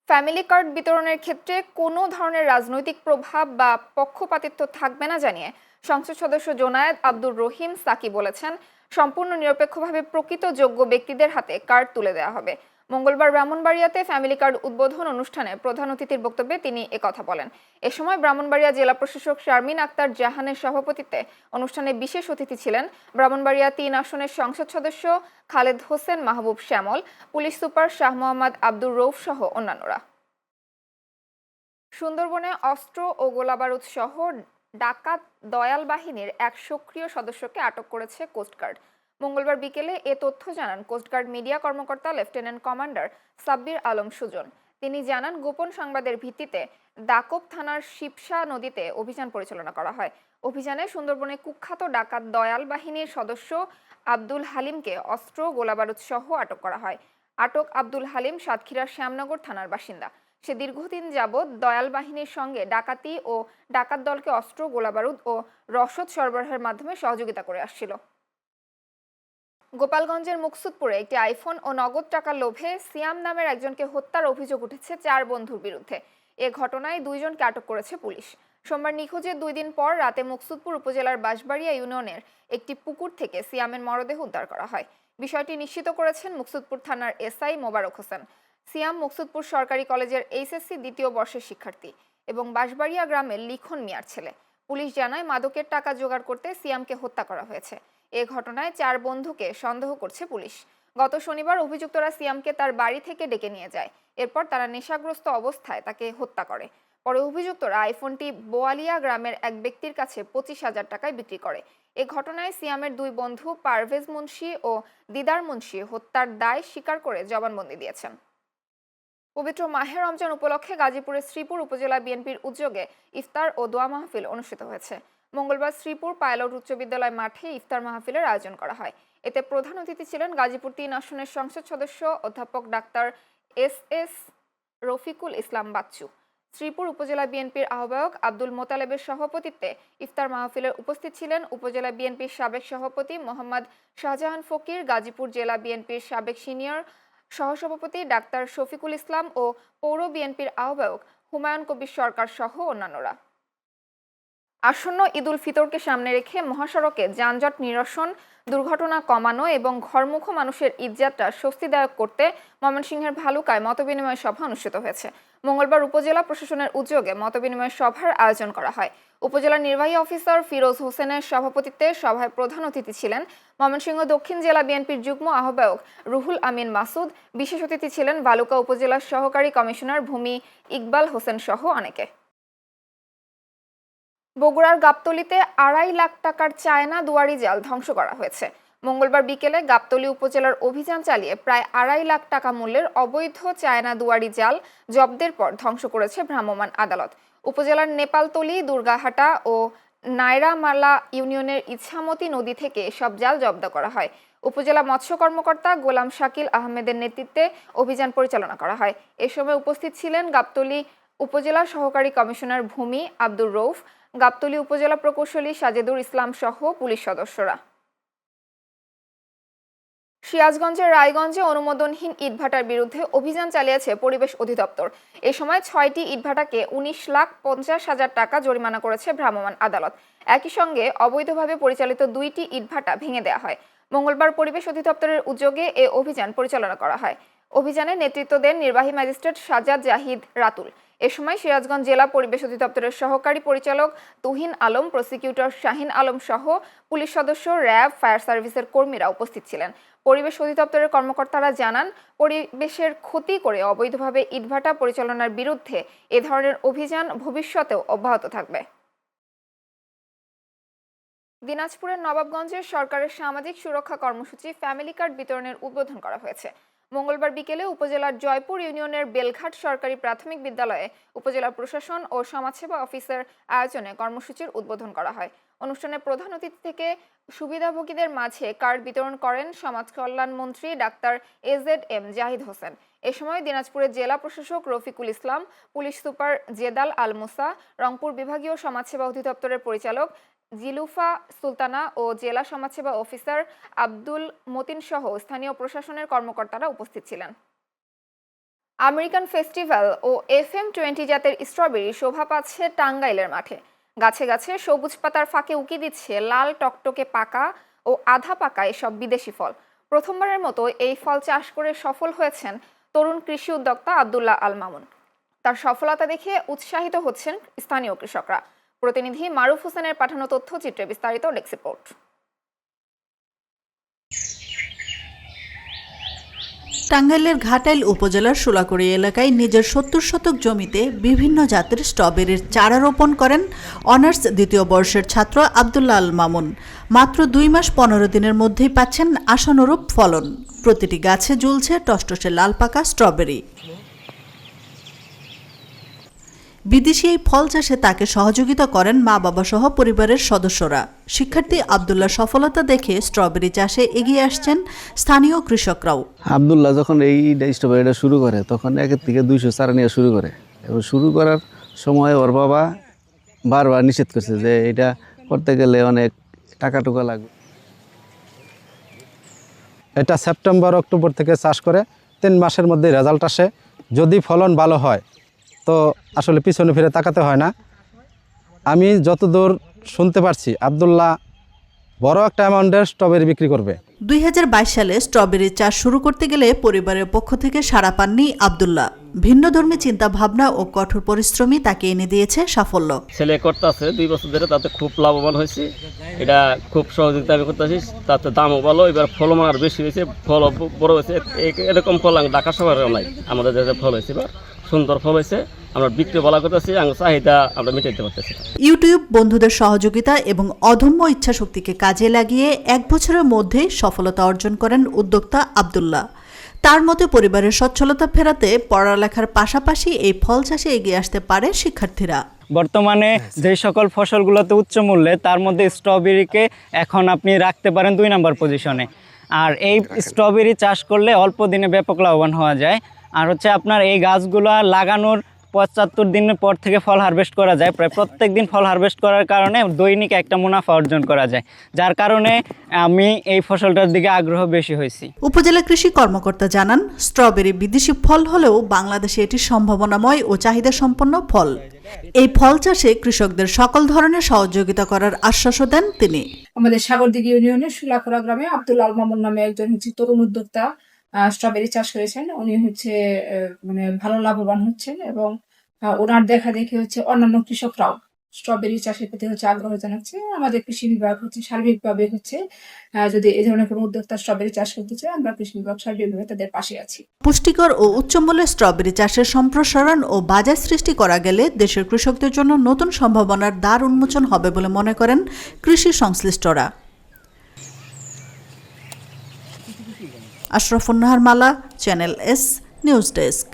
Family card বিতরণের ক্ষেত্রে কোনো ধরনের রাজনৈতিক প্রভাব বা পক্ষপাতিত্ব থাকবে না জানিয়ে সংসদ সদস্য জোনায়েদ আব্দুর রহিম সাকি বলেছেন, সম্পূর্ণ নিরপেক্ষভাবে প্রকৃত যোগ্য ব্যক্তিদের হাতে কার্ড তুলে দেওয়া হবে। মঙ্গলবার ব্রাহ্মণবাড়িয়াতে ফ্যামিলি কার্ড উদ্বোধন অনুষ্ঠানে প্রধান অতিথির বক্তব্যে তিনি একথা বলেন। এ সময় ব্রাহ্মণবাড়িয়া জেলা প্রশাসক শারমিন আক্তার জাহানের সভাপতিত্বে অনুষ্ঠানে বিশেষ অতিথি ছিলেন ব্রাহ্মণবাড়িয়া ৩ আসনের সংসদ সদস্য খালেদ হোসেন মাহবুব শ্যামল, পুলিশ সুপার শাহ মোহাম্মদ আব্দুর রৌফ সহ অন্যান্যরা। সুন্দরবনে অস্ত্র ও গোলাবারুদ সহ ডাকাত দয়াল বাহিনীর এক সক্রিয় সদস্যকে আটক করেছে কোস্টগার্ড। মঙ্গলবার বিকেলে এ তথ্য জানান কোস্টগার্ড মিডিয়া কর্মকর্তা লেফটেন্যান্ট কমান্ডার সাব্বির আলম সুজন। তিনি জানান, গোপন সংবাদের ভিত্তিতে দাকব থানার শিবসা নদীতে অভিযান পরিচালনা করা হয়। অভিযানে সুন্দরবনে কুখ্যাত ডাকাত দয়াল বাহিনীর সদস্য আব্দুল হালিমকে অস্ত্র গোলাবারুদ সহ আটক করা হয়। আটক আব্দুল হালিম সাতক্ষীরার শ্যামনগর থানার বাসিন্দা। সে দীর্ঘদিন যাবৎ দয়াল বাহিনীর সঙ্গে ডাকাতি ও ডাকাত দলকে অস্ত্র, গোলাবারুদ ও রসদ সরবরাহের মাধ্যমে সহযোগিতা করে আসছিল। গোপালগঞ্জের মুকসুদপুরে একটি আইফোন ও নগদ টাকার লোভে সিয়াম নামের একজনকে হত্যার অভিযোগ উঠেছে 4 বন্ধুর বিরুদ্ধে। এ ঘটনায় 2 জনকে আটক করেছে পুলিশ। সোমবার নিখোঁজের 2 দিন পর রাতে মুকসুদপুর উপজেলার বাঁশবাড়িয়া ইউনিয়নের একটি পুকুর থেকে সিয়ামের মরদেহ উদ্ধার করা হয়। বিষয়টি নিশ্চিত করেছেন মুকসুদপুর থানার এসআই মোবারক হোসেন। সিয়াম মুকসুদপুর সরকারি কলেজের এইচএসসি দ্বিতীয় বর্ষের শিক্ষার্থী এবং বাঁশবাড়িয়া গ্রামের লিখন মিয়ার ছেলে। পুলিশ জানায়, মাদকের টাকা জোগাড় করতে সিয়ামকে হত্যা করা হয়েছে। এ ঘটনায় 4 বন্ধুকে সন্দেহ করছে পুলিশ। গত শনিবার অভিযুক্তরা সিয়ামকে তার বাড়ি থেকে ডেকে নিয়ে যায়। এরপর তারা নেশাগ্রস্ত অবস্থায় তাকে হত্যা করে। পরে অভিযুক্তরা আইফোনটি বোয়ালিয়া গ্রামের এক ব্যক্তির কাছে 25,000 টাকায় বিক্রি করে। এ ঘটনায় সিয়ামের 2 বন্ধু পারভেজ মুন্সি ও দিদার মুন্সি হত্যার দায় স্বীকার করে জবানবন্দি দিয়েছেন। পবিত্র মাহে রমজান উপলক্ষে গাজীপুরের শ্রীপুর উপজেলা বিএনপির উদ্যোগে ইফতার ও দোয়া মাহফিল অনুষ্ঠিত হয়েছে। মঙ্গলবার শ্রীপুর পাইলট উচ্চ বিদ্যালয় মাঠে ইফতার মাহফিলের আয়োজন করা হয়। এতে প্রধান অতিথি ছিলেন গাজীপুর 3 আসনের সংসদ সদস্য অধ্যাপক ডাক্তার এস রফিকুল ইসলাম বাচ্চু। শ্রীপুর উপজেলা বিএনপির আহ্বায়ক আব্দুল মোতালেবের সভাপতিত্বে ইফতার মাহফিলের উপস্থিত ছিলেন উপজেলা বিএনপির সাবেক সভাপতি মোহাম্মদ শাহজাহান ফকির, গাজীপুর জেলা বিএনপির সাবেক সিনিয়র সহসভাপতি ডাক্তার শফিকুল ইসলাম ও পৌর বিএনপির আহ্বায়ক হুমায়ুন কবির সরকার সহ অন্যান্যরা। আসন্ন ঈদুল ফিতরকে সামনে রেখে মহাসড়কে যানজট নিরসন, দুর্ঘটনা কমানো এবং ঘরমুখ মানুষের ঈদযাত্রা স্বস্তিদায়ক করতে ময়মনসিংহের ভালুকায় মতবিনিময় সভা অনুষ্ঠিত হয়েছে। মঙ্গলবার উপজেলা প্রশাসনের উদ্যোগে মতবিনিময় সভার আয়োজন করা হয়। উপজেলা নির্বাহী অফিসার ফিরোজ হোসেনের সভাপতিত্বে সভায় প্রধান অতিথি ছিলেন ময়মনসিংহ দক্ষিণ জেলা বিএনপির যুগ্ম আহ্বায়ক রুহুল আমিন মাসুদ। বিশেষ অতিথি ছিলেন ভালুকা উপজেলার সহকারী কমিশনার ভূমি ইকবাল হোসেন সহ অনেকে। বগুড়ার গাবতলীতে 2.5 লাখ টাকার চায়না দুয়ারি জাল ধ্বংস করা হয়েছে। মঙ্গলবার বিকেলে গাবতলী উপজেলার অভিযান চালিয়ে প্রায় 2.5 লাখ টাকা মূল্যের অবৈধ চায়না দুয়ারি জাল জব্দের পর ধ্বংস করেছে ভ্রাম্যমাণ আদালত। উপজেলার নেপালতলী, দুর্গাহাটা ও নাইরামালা ইউনিয়নের ইছামতি নদী থেকে সব জাল জব্দ করা হয়। উপজেলা মৎস্য কর্মকর্তা গোলাম শাকিল আহমেদের নেতৃত্বে অভিযান পরিচালনা করা হয়। এ সময় উপস্থিত ছিলেন গাবতলী উপজেলা সহকারী কমিশনার ভূমি আব্দুর রৌফ, গাবতলী উপজেলা প্রকৌশলী সাজেদুর ইসলাম সহ পুলিশ সদস্যরা। সিরাজগঞ্জের রায়গঞ্জে অনুমোদনহীন ইটভাটার বিরুদ্ধে অভিযান চালিয়েছে পরিবেশ অধিদপ্তর। এ সময় 6টি ইটভাটাকে 19,50,000 টাকা জরিমানা করেছে ভ্রাম্যমাণ আদালত। একই সঙ্গে অবৈধভাবে পরিচালিত 2টি ইটভাটা ভেঙে দেওয়া হয়। মঙ্গলবার পরিবেশ অধিদপ্তরের উদ্যোগে এ অভিযান পরিচালনা করা হয়। অভিযানে নেতৃত্ব দেন নির্বাহী ম্যাজিস্ট্রেট সাজ্জাদ জাহিদ রাতুল। এ সময় সিরাজগঞ্জ জেলা পরিবেশ অধিদপ্তরের সহকারী পরিচালক তুহিন আলম, প্রসিকিউটর শাহিন আলম সহ পুলিশ সদস্য, র্যাব, ফায়ার সার্ভিসের কর্মীরা উপস্থিত ছিলেন। পরিবেশ অধিদপ্তরের কর্মকর্তারা জানান, পরিবেশের ক্ষতি করে অবৈধভাবে ইটভাটা পরিচালনার বিরুদ্ধে এ ধরনের অভিযান ভবিষ্যতেও অব্যাহত থাকবে। দিনাজপুরের নবাবগঞ্জের সরকারের সামাজিক সুরক্ষা কর্মসূচি ফ্যামিলি কার্ড বিতরণের উদ্বোধন করা হয়েছে। মঙ্গলবার বিকেলে উপজেলার জয়পুর ইউনিয়নের বেলঘাট সরকারি প্রাথমিক বিদ্যালয়ে উপজেলা প্রশাসন ও সমাজসেবা অফিসের আয়োজনে কর্মসূচির উদ্বোধন করা হয়। অনুষ্ঠানে প্রধান অতিথি থেকে সুবিধাভোগীদের মাঝে কার্ড বিতরণ করেন সমাজ কল্যাণ মন্ত্রী ডাক্তার AZM জাহিদ হোসেন। এ সময় দিনাজপুরের জেলা প্রশাসক রফিকুল ইসলাম, পুলিশ সুপার জেদাল আল মুসা, রংপুর বিভাগীয় সমাজসেবা অধিদপ্তরের পরিচালক জিলুফা সুলতানা ও জেলা সমাজসেবা অফিসার আব্দুল মতিন সহ স্থানীয় প্রশাসনের কর্মকর্তারা উপস্থিত ছিলেন। আমেরিকান ফেস্টিভ্যাল ও FM-20 জাতের স্ট্রবেরি শোভা পাচ্ছে টাঙ্গাইলের মাঠে। গাছে গাছে সবুজ পাতার ফাঁকে উকি দিচ্ছে লাল টকটকে পাকা ও আধা পাকা এসব বিদেশি ফল। প্রথমবারের মতো এই ফল চাষ করে সফল হয়েছেন তরুণ কৃষি উদ্যোক্তা আব্দুল্লাহ আল মামুন। তার সফলতা দেখে উৎসাহিত হচ্ছেন স্থানীয় কৃষকরা। প্রতিনিধি মারুফ হোসেনের পাঠানো তথ্যচিত্রে বিস্তারিত ডেস্ক রিপোর্ট। টাঙ্গাইলের ঘাটাইল উপজেলার সোলাকুড়ি এলাকায় নিজের ৭০ শতক জমিতে বিভিন্ন জাতের স্ট্রবেরির চারা রোপণ করেন অনার্স দ্বিতীয় বর্ষের ছাত্র আব্দুল্লাহ আল মামুন। মাত্র ২ মাস ১৫ দিনের মধ্যেই পাচ্ছেন আশানুরূপ ফলন। প্রতিটি গাছে ঝুলছে টসটসে লাল পাকা স্ট্রবেরি। বিদেশি এই ফল চাষে তাকে সহযোগিতা করেন মা বাবা সহ পরিবারের সদস্যরা। শিক্ষার্থী আব্দুল্লাহ সফলতা দেখে স্ট্রবেরি চাষে এগিয়ে আসছেন স্থানীয় কৃষকরাও। আব্দুল্লাহ যখন এই স্ট্রবেরিটা শুরু করে তখন ১ থেকে ২০০ চারা নিয়ে শুরু করে, এবং শুরু করার সময় ওর বাবা বারবার নিষেধ করছে যে এটা করতে গেলে অনেক টাকা টুকা লাগবে। এটা সেপ্টেম্বর অক্টোবর থেকে চাষ করে ৩ মাসের মধ্যে রেজাল্ট আসে। যদি ফলন ভালো হয় তো আসলে পিছনে ফিরে তাকাতে হয় না। আমি যতদূর শুনতে পারছি আব্দুল্লাহ বড় একটা অ্যামাউন্টের স্ট্রবেরি বিক্রি করবে। ২০২২ সালে স্ট্রবেরি চাষ শুরু করতে গেলে পরিবারের পক্ষ থেকে সাড়া পাননি আব্দুল্লাহ। ভিন্নধর্মী চিন্তা ভাবনা ও কঠোর পরিশ্রমী তাকে এনে দিয়েছে সাফল্য। ছেলে করতেছে 2 বছর ধরে, তাতে খুব লাভবান হয়েছে। এটা খুব সহযোগিতা আমি করতেছি, তাতে দামও ভালো, এবার ফলও আর বেশি হয়েছে, ফল বড় হয়েছে। এরকম ফল ঢাকা শহরেও নাই, আমাদের যে ফল হয়েছে এবার সুন্দর ফল হয়েছে। আমরা বিক্রি বলা করতেছি, চাহিদা আমরা মেটাইতে পারতেছি। ইউটিউব বন্ধুদের সহযোগিতা এবং অদম্য ইচ্ছাশক্তিকে কাজে লাগিয়ে 1 বছরের মধ্যে সফলতা অর্জন করেন উদ্যোক্তা আব্দুল্লাহ। তার মতে পরিবারের সচ্ছলতা ফেরাতে পড়ালেখার পাশাপাশি এই ফল চাষে এগিয়ে আসতে পারে শিক্ষার্থীরা। বর্তমানে যে সকল ফসলগুলোতে উচ্চ মূল্যে, তার মধ্যে স্ট্রবেরিকে এখন আপনি রাখতে পারেন 2 নম্বর পজিশনে। আর এই স্ট্রবেরি চাষ করলে অল্প দিনে ব্যাপক লাভবান হওয়া যায়। আর হচ্ছে আপনার এই গাছগুলো লাগানোর ৭৫ দিনের পর থেকে ফল হারভেস্ট করা যায়। প্রায় প্রত্যেক দিন ফল হারভেস্ট করার কারণে দৈনিক একটা মুনাফা অর্জন করা যায়, যার কারণে আমি এই ফসলটার দিকে আগ্রহ বেশি হয়েছি। উপজেলা কৃষি কর্মকর্তা জানান, স্ট্রবেরি বিদেশি ফল হলেও বাংলাদেশে এটি সম্ভাবনাময় ও চাহিদা সম্পন্ন ফল। এই ফল চাষে কৃষকদের সকল ধরনের সহযোগিতা করার আশ্বাসও দেন তিনি। আমাদের সাগরদিঘি ইউনিয়নের সোলাকুড়া গ্রামে আব্দুল্লাহ আল মামুন নামে একজন তরুণ উদ্যোক্তা স্ট্রবেরি চাষ করেছেন। উনি মানে ভালো লাভবান হচ্ছেন, এবং ওনার দেখা দেখে অন্যান্য কৃষকরাও স্ট্রবেরি চাষের প্রতি আগ্রহ জানাচ্ছে। আমাদের কৃষি বিভাগ সার্বিকভাবে যদি এই ধরনের কোনো উদ্যোক্তা স্ট্রবেরি চাষ করতে চায়, আমরা কৃষি বিভাগ সার্বিকভাবে তাদের পাশে আছি। পুষ্টিকর ও উচ্চমূল্যের স্ট্রবেরি চাষের সম্প্রসারণ ও বাজার সৃষ্টি করা গেলে দেশের কৃষকদের জন্য নতুন সম্ভাবনার দ্বার উন্মোচন হবে বলে মনে করেন কৃষি সংশ্লিষ্টরা। আশরাফুন নাহার মালা, চ্যানেল এস, নিউজ ডেস্ক।